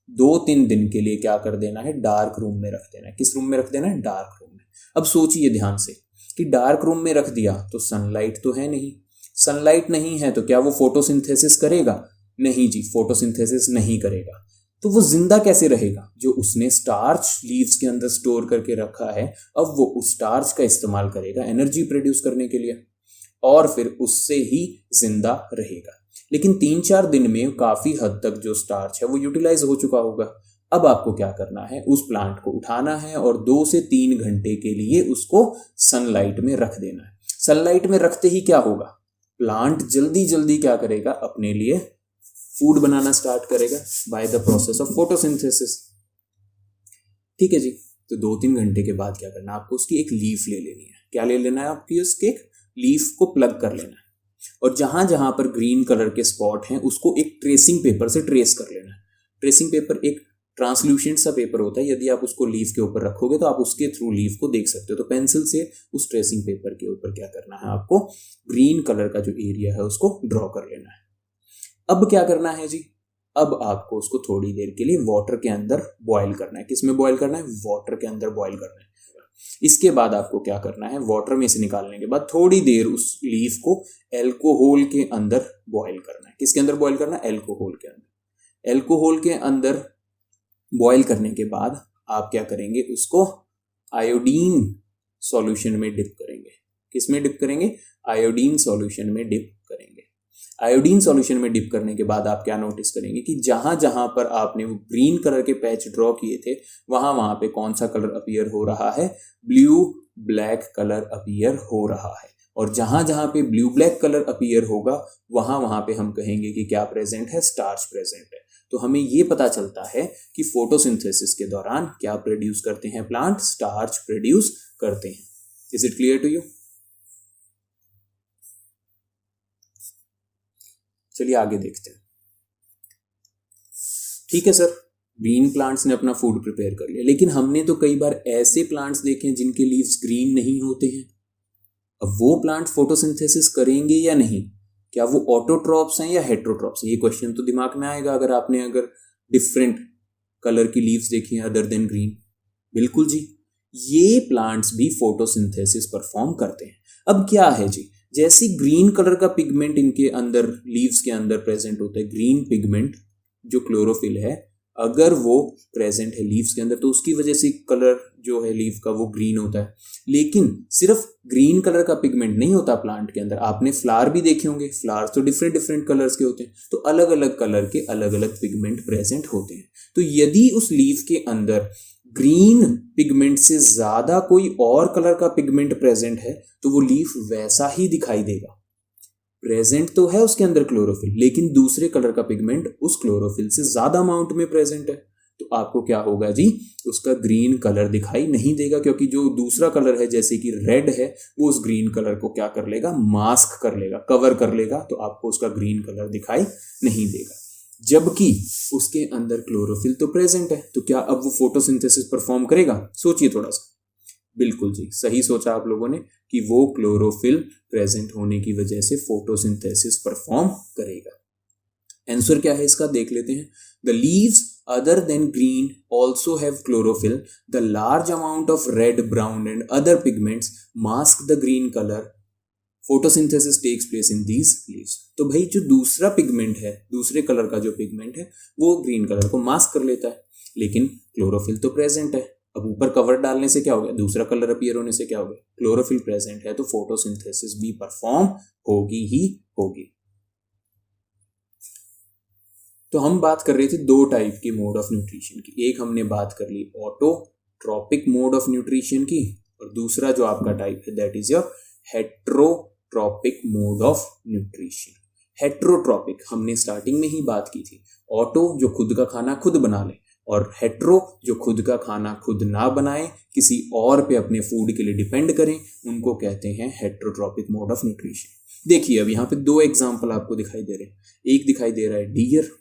2-3 दिन के लिए क्या कर देना है, डार्क रूम में रख देना है। किस रूम में रख देना है, डार्क रूम में। अब सोचिए ध्यान से कि डार्क रूम में रख दिया तो सनलाइट तो है नहीं, सनलाइट नहीं है तो क्या वो फोटोसिंथेसिस करेगा, नहीं जी, फोटोसिंथेसिस नहीं करेगा। तो वो जिंदा कैसे रहेगा, जो उसने स्टार्च लीव्स के अंदर स्टोर करके रखा है, अब वो उस स्टार्च का इस्तेमाल करेगा एनर्जी प्रोड्यूस करने के लिए और फिर उससे ही जिंदा रहेगा। लेकिन 3-4 दिन में काफी हद तक जो स्टार्च है वो यूटिलाइज हो चुका होगा। अब आपको क्या करना है, उस प्लांट को उठाना है और 2 से 3 घंटे के लिए उसको सनलाइट में रख देना है। सनलाइट में रखते ही क्या होगा, प्लांट जल्दी जल्दी क्या करेगा, अपने लिए फूड बनाना स्टार्ट करेगा by the process of photosynthesis. ठीक है जी। तो 2-3 घंटे के बाद क्या करना है, आपको उसकी एक लीफ ले लेनी है। क्या ले लेना है, आपकी उसके एक लीफ को प्लग कर लेना है और जहां जहां पर ग्रीन कलर के स्पॉट हैं उसको एक ट्रेसिंग पेपर से ट्रेस कर लेना है। ट्रेसिंग पेपर एक ट्रांसल्यूसेंट सा पेपर होता है, यदि आप उसको लीफ के ऊपर रखोगे तो आप उसके थ्रू लीफ को देख सकते हो। तो पेंसिल से उस ट्रेसिंग पेपर के ऊपर क्या करना है, आपको ग्रीन कलर का जो एरिया है उसको ड्रॉ कर लेना है। अब क्या करना है जी, अब आपको उसको थोड़ी देर के लिए वाटर के अंदर बॉयल करना है। किसमें बॉयल करना है, वाटर के अंदर बॉयल करना है। इसके बाद आपको क्या करना है, वाटर में से निकालने के बाद थोड़ी देर उस लीफ को एल्कोहल के अंदर बॉयल करना है। किसके अंदर बॉयल करना है, एल्कोहल के अंदर। एल्कोहल के अंदर बॉयल करने के बाद आप क्या करेंगे, उसको आयोडीन सॉल्यूशन में डिप करेंगे। किस में डिप करेंगे, आयोडीन सॉल्यूशन में डिप करेंगे। आयोडीन सॉल्यूशन में डिप करने के बाद आप क्या नोटिस करेंगे कि जहां जहां पर आपने वो ग्रीन कलर के पैच ड्रॉ किए थे वहां पे कौन सा कलर अपीयर हो रहा है, ब्लू ब्लैक कलर अपीयर हो रहा है। और जहां जहां पे ब्लू ब्लैक कलर अपीयर होगा वहां वहां पे हम कहेंगे कि क्या प्रेजेंट है, स्टार्च प्रेजेंट है। तो हमें ये पता चलता है कि फोटोसिंथेसिस के दौरान क्या प्रोड्यूस करते हैं प्लांट, स्टार्च प्रोड्यूस करते हैं। Is it clear to you? चलिए आगे देखते हैं। ठीक है सर, ग्रीन प्लांट्स ने अपना फूड प्रिपेयर कर लिया, लेकिन हमने तो कई बार ऐसे प्लांट्स देखे हैं जिनके लीव्स ग्रीन नहीं होते हैं। अब वो प्लांट फोटोसिंथेसिस करेंगे या नहीं? क्या वो ऑटोट्रॉप्स हैं या हेट्रोट्रॉप्स हैं? ये क्वेश्चन तो दिमाग में आएगा अगर डिफरेंट कलर की लीव्स देखी हैं अदर देन ग्रीन। बिल्कुल जी, ये प्लांट्स भी फोटोसिंथेसिस परफॉर्म करते हैं। अब क्या है जी, जैसे ग्रीन कलर का पिगमेंट इनके अंदर, लीव्स के अंदर प्रेजेंट होता है, ग्रीन पिगमेंट जो क्लोरोफिल है, अगर वो प्रेजेंट है लीव्स के अंदर तो उसकी वजह से कलर जो है लीव का वो ग्रीन होता है। लेकिन सिर्फ ग्रीन कलर का पिगमेंट नहीं होता प्लांट के अंदर। आपने फ्लावर भी देखे होंगे, फ्लावर्स तो डिफरेंट डिफरेंट कलर्स के होते हैं, तो अलग अलग कलर के अलग अलग पिगमेंट प्रेजेंट होते हैं। तो यदि उस लीव के अंदर ग्रीन पिगमेंट से ज्यादा कोई और कलर का पिगमेंट प्रेजेंट है तो वो लीफ वैसा ही दिखाई देगा। प्रेजेंट तो है उसके अंदर क्लोरोफिल, लेकिन दूसरे कलर का पिगमेंट उस क्लोरोफिल से ज्यादा अमाउंट में प्रेजेंट है, तो आपको क्या होगा जी, उसका ग्रीन कलर दिखाई नहीं देगा, क्योंकि जो दूसरा कलर है जैसे कि रेड है वो उस ग्रीन कलर को क्या कर लेगा, मास्क कर लेगा, कवर कर लेगा, तो आपको उसका ग्रीन कलर दिखाई नहीं देगा। जबकि उसके अंदर क्लोरोफिल तो प्रेजेंट है, तो क्या अब वो फोटोसिंथेसिस परफॉर्म करेगा? सोचिए थोड़ा सा। बिल्कुल जी, सही सोचा आप लोगों ने कि वो क्लोरोफिल प्रेजेंट होने की वजह से फोटोसिंथेसिस परफॉर्म करेगा। आंसर क्या है इसका देख लेते हैं। The leaves other than green also have chlorophyll, the large amount of red, brown and other pigments mask the green colour, photosynthesis takes place in these leaves. तो भाई जो दूसरा पिगमेंट है, दूसरे कलर का जो पिगमेंट है वो ग्रीन कलर को मास्क कर लेता है, लेकिन क्लोरोफिल तो प्रेजेंट है। अब ऊपर कवर डालने से क्या हो गया, दूसरा कलर अपीयर होने से क्या हो गया, क्लोरोफिल प्रेजेंट है, तो फोटोसिंथेसिस भी परफॉर्म होगी ही होगी। तो हम बात कर रहे थे दो टाइप की मोड ऑफ न्यूट्रिशन की। एक हमने बात कर ली ऑटोट्रॉपिक मोड ऑफ न्यूट्रिशन की, और दूसरा जो आपका टाइप है that is your heterotrophic mode of nutrition. Heterotrophic हमने स्टार्टिंग में ही बात की थी। ऑटो जो खुद का खाना खुद बना ले, और हेट्रो जो खुद का खाना खुद ना बनाए, किसी और पे अपने फूड के लिए डिपेंड करें, उनको कहते हैं हेट्रोट्रॉपिक मोड ऑफ न्यूट्रिशन। देखिए अब यहाँ पे दो एग्जांपल आपको दिखाई दे रहे हैं। एक दिखाई दे रहा है डियर।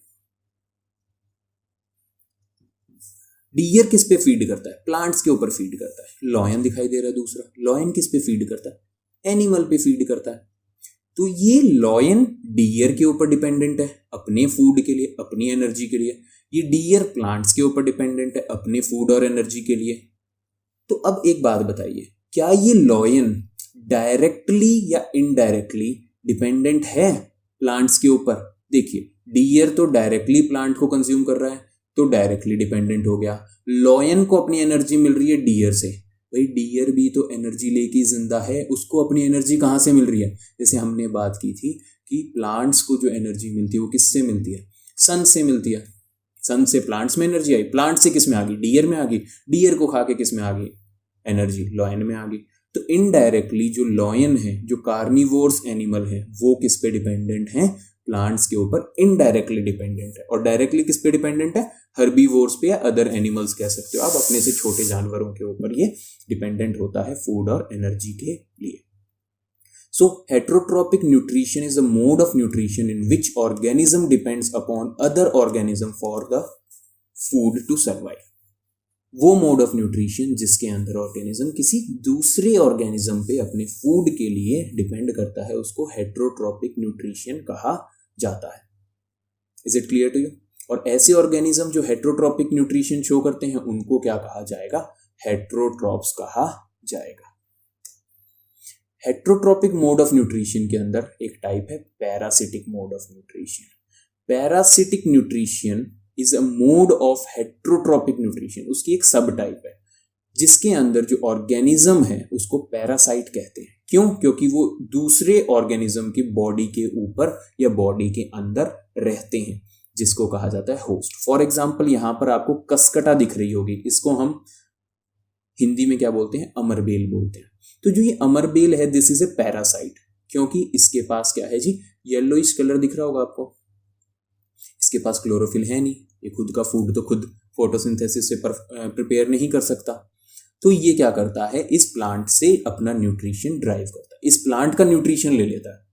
डियर किस पे फीड करता है, प्लांट्स के ऊपर फीड करता है। लॉयन दिखाई दे रहा है दूसरा। लॉयन किस पे फीड करता है, एनिमल पे फीड करता है। तो ये लॉयन डियर के ऊपर डिपेंडेंट है अपने फूड के लिए, अपनी एनर्जी के लिए। ये डियर प्लांट्स के ऊपर डिपेंडेंट है अपने फूड और एनर्जी के लिए। तो अब एक बात बताइए, क्या ये लॉयन डायरेक्टली या इनडायरेक्टली डिपेंडेंट है प्लांट्स के ऊपर? देखिए डियर तो डायरेक्टली प्लांट को कंज्यूम कर रहा है, तो डायरेक्टली डिपेंडेंट हो गया। लॉयन को अपनी एनर्जी मिल रही है डियर से। भाई डियर भी तो एनर्जी लेके जिंदा है, उसको अपनी एनर्जी कहाँ से मिल रही है? जैसे हमने बात की थी कि प्लांट्स को जो एनर्जी मिलती है वो किससे मिलती है, सन से मिलती है। सन से प्लांट्स में एनर्जी आई, प्लांट से किस में आ गई, डियर में आ गई। डियर को खा के किस में आ गई, एनर्जी लॉयन में आ गई। तो इनडायरेक्टली जो लॉयन है, जो कार्निवोर्स एनिमल है, वो किस पे डिपेंडेंट है, प्लांट्स के ऊपर इनडायरेक्टली डिपेंडेंट है। और डायरेक्टली किस पे डिपेंडेंट है, हर्बीवोर्स पे या अदर एनिमल्स कह सकते हो आप, अपने से छोटे जानवरों के ऊपर ये डिपेंडेंट होता है फूड और एनर्जी के लिए। So heterotropic nutrition is a mode of nutrition in which organism depends upon other organism for the food to survive. वो मोड ऑफ न्यूट्रिशन जिसके अंदर ऑर्गेनिज्म किसी दूसरे ऑर्गेनिज्म पे अपने फूड के लिए डिपेंड करता है, उसको हेट्रोट्रॉपिक न्यूट्रिशन कहा जाता है। Is it clear to you? और ऐसे ऑर्गेनिज्म जो हेट्रोट्रॉपिक न्यूट्रिशन शो करते हैं उनको क्या कहा जाएगा, हेट्रोट्रॉप्स कहा जाएगा। हेट्रोट्रॉपिक मोड ऑफ न्यूट्रिशन के अंदर एक टाइप है parasitic mode of nutrition. Parasitic nutrition is a mode of heterotrophic nutrition, उसकी एक सब टाइप है जिसके अंदर जो ऑर्गेनिज्म है उसको पैरासाइट कहते हैं। क्यों? क्योंकि वो दूसरे ऑर्गेनिज्म की बॉडी के ऊपर या बॉडी के अंदर रहते हैं, जिसको कहा जाता है होस्ट। फॉर एग्जाम्पल यहाँ पर आपको कसकटा दिख रही होगी, इसको हम हिंदी में क्या बोलते हैं, अमरबेल बोलते हैं। तो जो ये अमरबेल है दिस इज ए पैरासाइट, क्योंकि इसके पास क्या है जी, येलोइश कलर दिख रहा होगा आपको, इसके पास क्लोरोफिल है नहीं, ये खुद का फूड तो खुद फोटोसिंथेसिस से प्रिपेयर नहीं कर सकता, तो ये क्या करता है, इस प्लांट से अपना न्यूट्रिशन ड्राइव करता है, इस प्लांट का न्यूट्रिशन ले लेता है,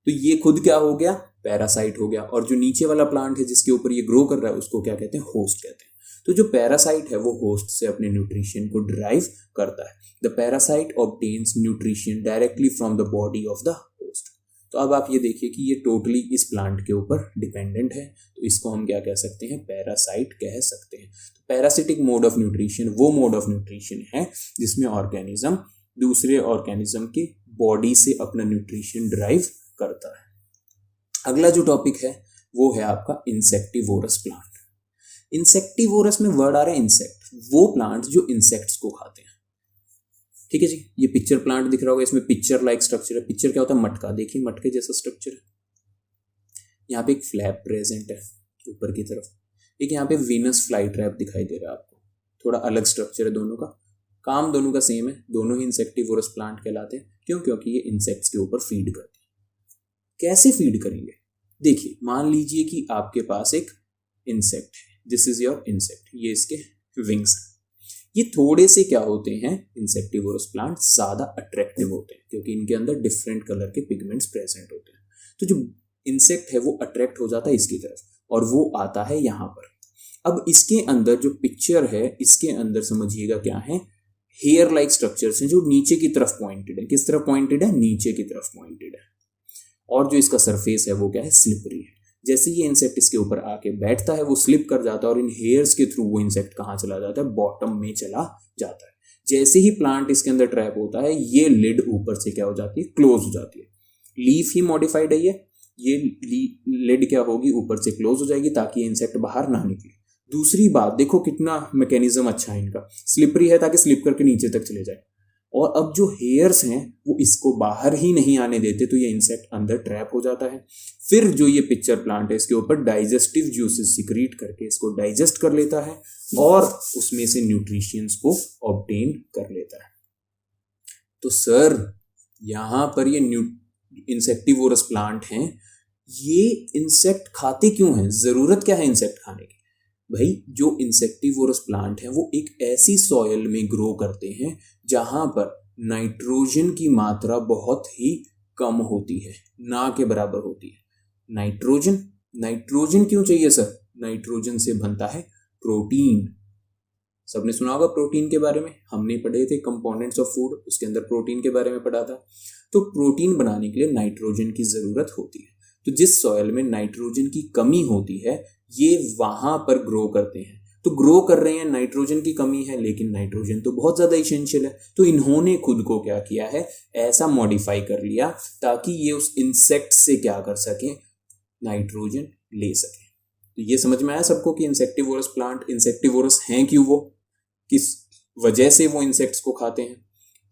तो ये खुद क्या हो गया, पैरासाइट हो गया। और जो नीचे वाला प्लांट है जिसके ऊपर ये ग्रो कर रहा है उसको क्या कहते हैं, होस्ट कहते हैं। तो जो पैरासाइट है वो होस्ट से अपने न्यूट्रिशन को ड्राइव करता है। The parasite obtains nutrition directly from the body of the host. तो अब आप ये देखिए कि ये टोटली इस प्लांट के ऊपर डिपेंडेंट है, तो इसको हम क्या कह सकते हैं, पैरासाइट कह सकते हैं। तो पैरासिटिक मोड ऑफ न्यूट्रिशन वो मोड ऑफ न्यूट्रिशन है जिसमें ऑर्गेनिज्म दूसरे ऑर्गेनिज्म के बॉडी से अपना न्यूट्रिशन ड्राइव करता है। अगला जो टॉपिक है वो है आपका इंसेक्टिवोरस प्लांट। इंसेक्टिवोरस में वर्ड आ रहा है इंसेक्ट, वो प्लांट जो इंसेक्ट्स को खाते हैं। ठीक है जी, ये पिक्चर प्लांट दिख रहा होगा, इसमें पिक्चर लाइक स्ट्रक्चर है। पिक्चर क्या होता है, मटका, देखिए मटके जैसा स्ट्रक्चर है। यहाँ पे एक फ्लैप प्रेजेंट है ऊपर की तरफ, एक यहाँ पे वीनस फ्लाई ट्रैप दिखाई दे रहा है आपको, थोड़ा अलग स्ट्रक्चर है दोनों का, काम दोनों का सेम है, दोनों ही इंसेक्टिवोरस प्लांट कहलाते हैं। क्यों, क्योंकि ये इंसेक्ट्स के ऊपर फीड करते हैं। कैसे फीड करेंगे, देखिए मान लीजिए कि आपके पास एक इंसेक्ट है, दिस इज योर इंसेक्ट, ये इसके विंग्स हैं। ये थोड़े से क्या होते हैं, इंसेक्टिवोरस प्लांट ज्यादा अट्रैक्टिव होते हैं क्योंकि इनके अंदर डिफरेंट कलर के पिगमेंट्स प्रेजेंट होते हैं। तो जो इंसेक्ट है वो अट्रैक्ट हो जाता है इसकी तरफ और वो आता है यहाँ पर। अब इसके अंदर जो पिक्चर है, इसके अंदर समझिएगा क्या है, हेयर लाइक स्ट्रक्चर्स हैं जो नीचे की तरफ पॉइंटेड है। किस तरफ पॉइंटेड है, नीचे की तरफ पॉइंटेड है। और जो इसका सरफेस है वो क्या है, स्लिपरी है। जैसे ये इंसेक्ट इसके ऊपर आके बैठता है वो स्लिप कर जाता है और इन हेयर्स के थ्रू वो इंसेक्ट कहाँ चला जाता है, बॉटम में चला जाता है। जैसे ही प्लांट इसके अंदर ट्रैप होता है ये लिड ऊपर से क्या हो जाती है, क्लोज हो जाती है। लीफ ही मॉडिफाइड है, ये लिड क्या होगी, ऊपर से क्लोज हो जाएगी ताकि इंसेक्ट बाहर ना निकले। दूसरी बात देखो कितना मैकेनिज्म अच्छा है इनका, स्लिपरी है ताकि स्लिप करके नीचे तक चले जाए। और अब जो हेयर्स हैं वो इसको बाहर ही नहीं आने देते, तो ये इंसेक्ट अंदर ट्रैप हो जाता है। फिर जो ये पिक्चर प्लांट है इसके ऊपर डाइजेस्टिव जूसेस सिक्रीट करके इसको डाइजेस्ट कर लेता है और उसमें से न्यूट्रिशंस को ऑब्टेन कर लेता है। तो सर यहाँ पर ये इंसेक्टिवोरस प्लांट हैं, ये इंसेक्ट खाते क्यों हैं, जरूरत क्या है इंसेक्ट खाने की? भाई जो इंसेक्टिवोरस प्लांट है वो एक ऐसी सॉइल में ग्रो करते हैं जहां पर नाइट्रोजन की मात्रा बहुत ही कम होती है, ना के बराबर होती है। नाइट्रोजन क्यों चाहिए सर? नाइट्रोजन से बनता है प्रोटीन। सबने सुना होगा प्रोटीन के बारे में, हमने पढ़े थे कंपोनेंट्स ऑफ फूड, उसके अंदर प्रोटीन के बारे में पढ़ा था। तो प्रोटीन बनाने के लिए नाइट्रोजन की जरूरत होती है। तो जिस सॉइल में नाइट्रोजन की कमी होती है ये वहां पर ग्रो करते हैं। तो ग्रो कर रहे हैं, नाइट्रोजन की कमी है लेकिन नाइट्रोजन तो बहुत ज्यादा इसेंशियल है। तो इन्होंने खुद को क्या किया है, ऐसा मॉडिफाई कर लिया ताकि ये उस इंसेक्ट से क्या कर सके, नाइट्रोजन ले सके। तो ये समझ में आया सबको कि इंसेक्टिवोरस प्लांट इंसेक्टिवोरस हैं क्यों, वो किस वजह से वो इंसेक्ट्स को खाते हैं।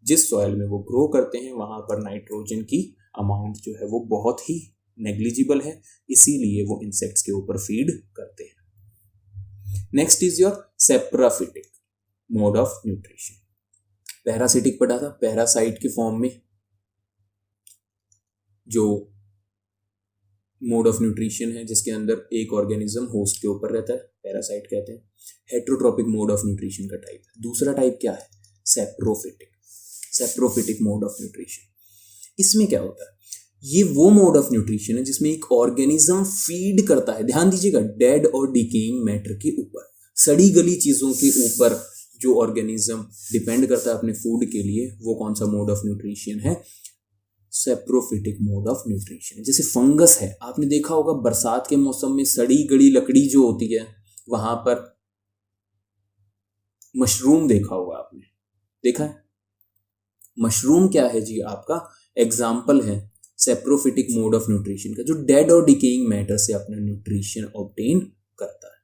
जिस सॉइल में वो ग्रो करते हैं वहां पर नाइट्रोजन की अमाउंट जो है वो बहुत ही नेग्लिजिबल है, इसीलिए वो इंसेक्ट्स के ऊपर फीड करते हैं। Next is your saprophytic mode of nutrition. Parasitic पढ़ा था, पैरासाइट के फॉर्म में जो मोड ऑफ न्यूट्रिशन है जिसके अंदर एक ऑर्गेनिज्म होस्ट के ऊपर रहता है, पैरासाइट कहते हैं। हेट्रोट्रोपिक मोड ऑफ न्यूट्रिशन का टाइप। दूसरा टाइप क्या है, सेप्रोफिटिक मोड ऑफ न्यूट्रिशन। इसमें क्या होता है, ये वो मोड ऑफ न्यूट्रिशन है जिसमें एक ऑर्गेनिज्म फीड करता है, ध्यान दीजिएगा, डेड और डिकेइंग मैटर के ऊपर, सड़ी गली चीजों के ऊपर जो ऑर्गेनिज्म डिपेंड करता है अपने फूड के लिए, वो कौन सा मोड ऑफ न्यूट्रिशन है, सेप्रोफिटिक मोड ऑफ न्यूट्रिशन। जैसे फंगस है, आपने देखा होगा बरसात के मौसम में सड़ी गली लकड़ी जो होती है वहां पर मशरूम देखा होगा आपने, देखा है? मशरूम क्या है जी, आपका एग्जाम्पल है सेप्रोफिटिक मोड ऑफ न्यूट्रिशन का, जो डेड और डिकेइंग मैटर से अपना न्यूट्रिशन ऑब्टेन करता है।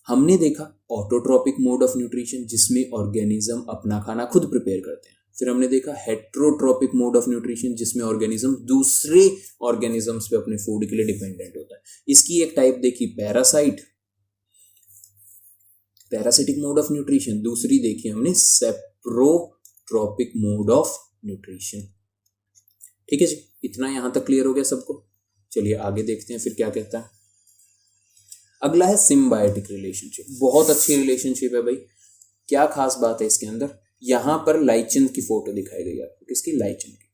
हमने देखा ऑटोट्रोपिक मोड ऑफ न्यूट्रिशन जिसमें ऑर्गेनिज्म अपना खाना खुद प्रिपेयर करते हैं। फिर हमने देखा हेट्रोट्रोपिक मोड ऑफ न्यूट्रिशन जिसमें ऑर्गेनिज्म दूसरे ऑर्गेनिजम्स पे अपने फूड के लिए डिपेंडेंट होता है। इसकी एक टाइप देखी पैरासिटिक मोड ऑफ न्यूट्रिशन, दूसरी देखी हमने saprophytic trophic mode of nutrition. ठीक है जी, इतना यहां तक क्लियर हो गया सबको। चलिए आगे देखते हैं फिर क्या कहता है। अगला है सिम्बायोटिक रिलेशनशिप। बहुत अच्छी रिलेशनशिप है भाई। क्या खास बात है इसके अंदर, यहां पर लाइचन की फोटो दिखाई गई आपको। किसकी? लाइचन की।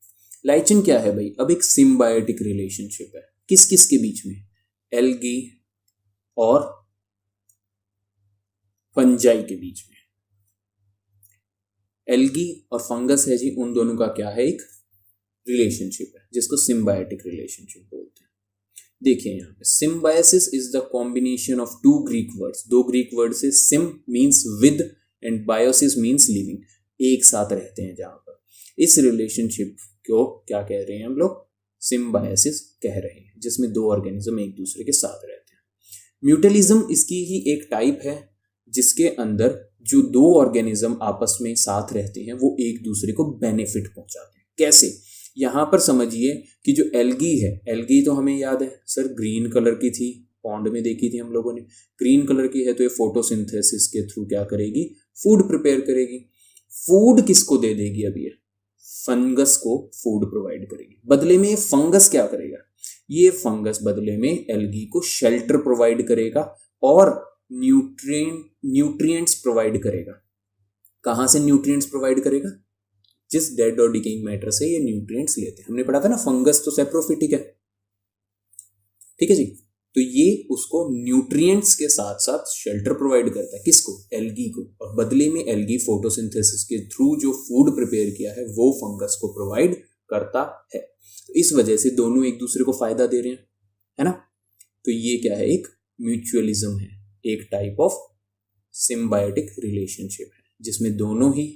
लाइचन क्या है भाई? अब एक सिम्बायोटिक रिलेशनशिप है। किस किस के बीच में? एल्गी और फंजाई के बीच में। एल्गी और फंगस है जी, उन दोनों का क्या है? एक रिलेशनशिप है जिसको सिम्बायोटिक रिलेशनशिप बोलते हैं। देखिए यहाँ पे symbiosis is the combination of two Greek words. दो ग्रीक वर्ड से sym means with and biosis means living, एक साथ रहते हैं जहां पर। इस रिलेशनशिप को क्या कह रहे हैं हम लोग? सिम्बायोसिस कह रहे हैं, जिसमें दो ऑर्गेनिज्म एक दूसरे के साथ रहते हैं। म्यूटलिज्म इसकी ही एक टाइप है, जिसके अंदर जो दो ऑर्गेनिज्म आपस में साथ रहते हैं वो एक दूसरे को बेनिफिट पहुंचाते हैं। कैसे? यहां पर समझिए कि जो एल्गी है, एल्गी तो हमें याद है सर ग्रीन कलर की थी, पॉन्ड में देखी थी हम लोगों ने। ग्रीन कलर की है तो ये फोटोसिंथेसिस के थ्रू क्या करेगी? फूड प्रिपेयर करेगी। फूड किसको दे देगी? अब ये फंगस को फूड प्रोवाइड करेगी। बदले में ये फंगस क्या करेगा? ये फंगस बदले में एल्गी को शेल्टर प्रोवाइड करेगा और न्यूट्रिएंट्स प्रोवाइड करेगा। कहां से न्यूट्रिएंट्स प्रोवाइड करेगा? जिस डेड और डिकेइंग मैटर से ये न्यूट्रिएंट्स लेते हैं। हमने पढ़ा था ना, फंगस तो सैप्रोफिटिक है। ठीक है जी, तो ये उसको न्यूट्रिएंट्स के साथ साथ शेल्टर प्रोवाइड करता है। किसको? एल्गी को। और बदले में एल्गी फोटोसिंथेसिस के थ्रू जो फूड प्रिपेयर किया है वो फंगस को प्रोवाइड करता है। तो इस वजह से दोनों एक दूसरे को फायदा दे रहे हैं, है ना। तो ये क्या है? एक म्यूचुअलिज्म है, एक टाइप ऑफ सिम्बायोटिक रिलेशनशिप है, जिसमें दोनों ही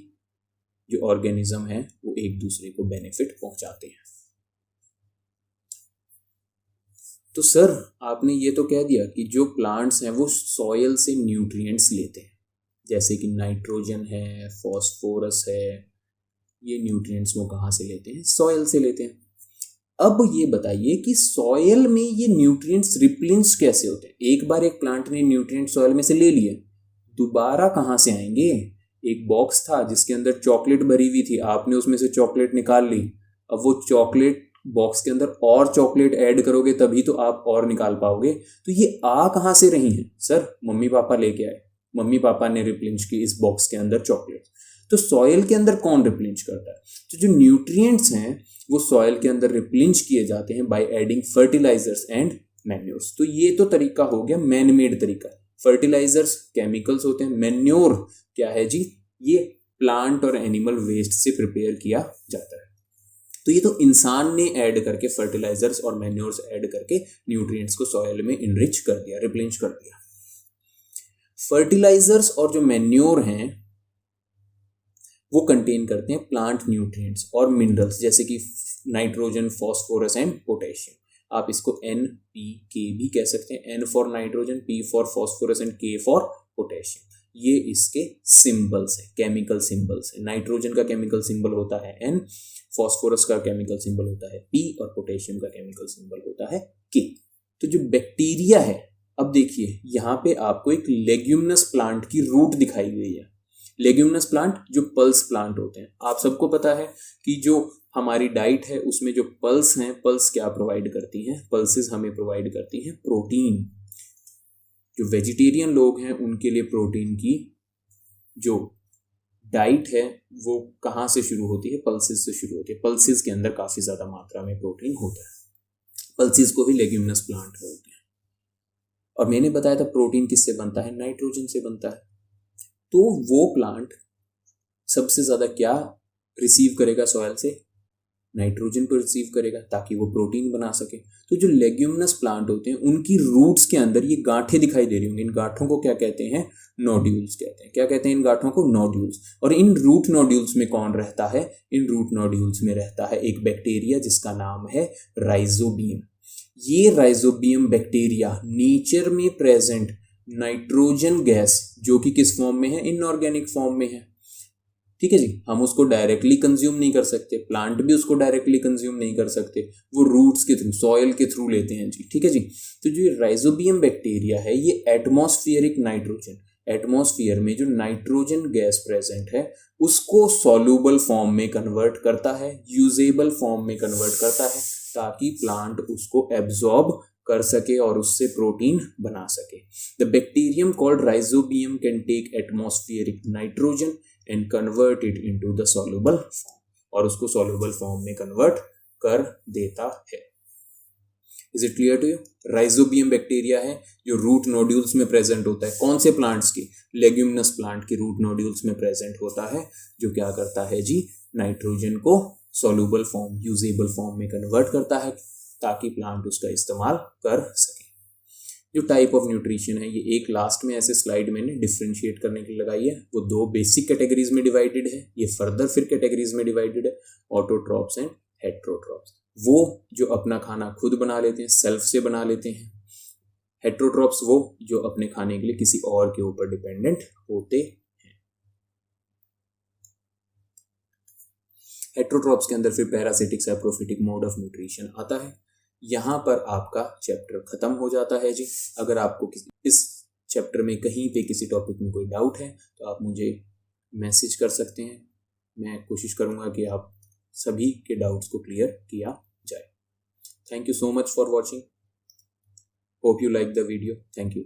जो ऑर्गेनिज्म है वो एक दूसरे को बेनिफिट पहुंचाते हैं। तो सर आपने ये तो कह दिया कि जो प्लांट्स हैं वो सॉयल से न्यूट्रिएंट्स लेते हैं, जैसे कि नाइट्रोजन है, फॉस्फोरस है, ये न्यूट्रिएंट्स वो कहाँ से लेते हैं? सॉयल से लेते हैं। अब ये बताइए कि सॉयल में ये न्यूट्रिएंट्स रिप्लेनिश कैसे होते हैं? एक बार एक प्लांट ने न्यूट्रिएंट सॉयल में से ले लिए, दोबारा कहाँ से आएंगे? एक बॉक्स था जिसके अंदर चॉकलेट भरी हुई थी, आपने उसमें से चॉकलेट निकाल ली। अब वो चॉकलेट बॉक्स के अंदर और चॉकलेट ऐड करोगे तभी तो आप और निकाल पाओगे। तो ये आ कहाँ से रही हैं? सर मम्मी पापा लेके आए, मम्मी पापा ने रिप्लेनिश की इस बॉक्स के अंदर चॉकलेट। तो सॉइल के अंदर कौन रिप्लेनिश करता है? तो जो न्यूट्रिएंट्स हैं वो सॉइल के अंदर रिप्लेनिश किए जाते हैं by adding fertilizers and manures. तो ये तो तरीका हो गया मैन मेड तरीका। फर्टिलाइजर्स केमिकल्स होते हैं, मैन्योर क्या है जी? ये प्लांट और एनिमल वेस्ट से प्रिपेयर किया जाता है। तो ये तो इंसान ने ऐड करके फर्टिलाइजर्स और मैन्योर्स ऐड करके न्यूट्रिएंट्स को सॉइल में इनरिच कर दिया, रिप्लेनिश कर दिया। फर्टिलाइजर्स और जो मैन्योर हैं वो कंटेन करते हैं प्लांट न्यूट्रिएंट्स और मिनरल्स, जैसे कि नाइट्रोजन, फॉस्फोरस एंड पोटेशियम। आप इसको NPK भी कह सकते हैं। N for nitrogen, P for phosphorus and K for potassium. ये इसके सिंबल्स है, केमिकल सिंबल्स है। नाइट्रोजन का केमिकल सिंबल होता है N, फॉस्फोरस का केमिकल सिंबल होता है P और पोटेशियम का केमिकल सिंबल होता है K। तो जो बैक्टीरिया है, अब देखिए यहाँ पे आपको एक लेग्यूमिनस प्लांट की रूट दिखाई गई है। लेग्यूमिनस प्लांट जो पल्स प्लांट होते हैं, आप सबको पता है कि जो हमारी डाइट है उसमें जो पल्स हैं, पल्स क्या प्रोवाइड करती हैं? पल्सेस हमें प्रोवाइड करती हैं प्रोटीन। जो वेजिटेरियन लोग हैं उनके लिए प्रोटीन की जो डाइट है वो कहाँ से शुरू होती है? पल्सेस से शुरू होती है। पल्सेस के अंदर काफ़ी ज़्यादा मात्रा में प्रोटीन होता है। पल्सेस को भी लेग्यूमिनस प्लांट बोलते हैं। और मैंने बताया था प्रोटीन किससे बनता है? नाइट्रोजन से बनता है। तो वो प्लांट सबसे ज़्यादा क्या रिसीव करेगा सॉइल से? नाइट्रोजन को रिसीव करेगा ताकि वो प्रोटीन बना सके। तो जो लेग्यूमिनस प्लांट होते हैं उनकी रूट्स के अंदर ये गांठें दिखाई दे रही होंगी। इन गांठों को क्या कहते हैं? नोड्यूल्स कहते हैं। क्या कहते हैं इन गांठों को? नोड्यूल्स। और इन रूट नोड्यूल्स में कौन रहता है? इन रूट नोड्यूल्स में रहता है एक बैक्टीरिया जिसका नाम है राइजोबियम। ये राइजोबियम बैक्टीरिया नेचर में प्रेजेंट नाइट्रोजन गैस, जो कि किस फॉर्म में है? इनऑर्गेनिक फॉर्म में है। ठीक है जी, हम उसको डायरेक्टली कंज्यूम नहीं कर सकते, प्लांट भी उसको डायरेक्टली कंज्यूम नहीं कर सकते, वो रूट्स के थ्रू, सॉइल के थ्रू लेते हैं जी। ठीक है जी। तो जो राइजोबियम बैक्टीरिया है ये एटमॉस्फेरिक नाइट्रोजन एटमॉस्फेयर में जो नाइट्रोजन गैस प्रेजेंट है उसको सॉल्यूबल फॉर्म में कन्वर्ट करता है, यूजेबल फॉर्म में कन्वर्ट करता है, ताकि प्लांट उसको एब्जॉर्ब कर सके और उससे प्रोटीन बना सके। The bacterium called Rhizobium can take atmospheric nitrogen and convert it into the soluble form, और उसको सॉल्युबल फॉर्म में कन्वर्ट कर देता है। Is it clear to you? Rhizobium bacteria है जो रूट नोड्यूल्स में प्रेजेंट होता है। कौन से प्लांट्स की? लेग्यूमिनस प्लांट की रूट नोड्यूल्स में प्रेजेंट होता है, जो क्या करता है जी, नाइट्रोजन को सॉल्युबल फॉर्म, यूजेबल फॉर्म में कन्वर्ट करता है ताकि प्लांट उसका इस्तेमाल कर सके। जो टाइप ऑफ न्यूट्रिशन है, ये एक लास्ट में ऐसे स्लाइड मैंने डिफ्रेंशिएट करने के लिए लगाई है, वो दो बेसिक कैटेगरीज में डिवाइडेड है, ये फर्दर फिर कैटेगरीज में डिवाइडेड है, ऑटोट्रॉप्स एंड हेट्रोट्रॉप्स। वो जो अपना खाना खुद बना लेते हैं, सेल्फ से बना लेते हैं। हेट्रोट्रॉप्स वो जो अपने खाने के लिए किसी और के ऊपर डिपेंडेंट होते हैं। हेट्रोट्रॉप्स के अंदर फिर parasitic saprophytic mode of nutrition आता है। यहाँ पर आपका चैप्टर खत्म हो जाता है जी। अगर आपको इस चैप्टर में कहीं पे किसी टॉपिक में कोई डाउट है तो आप मुझे मैसेज कर सकते हैं। मैं कोशिश करूँगा कि आप सभी के डाउट्स को क्लियर किया जाए। Thank you so much for watching. Hope you like the video. Thank you.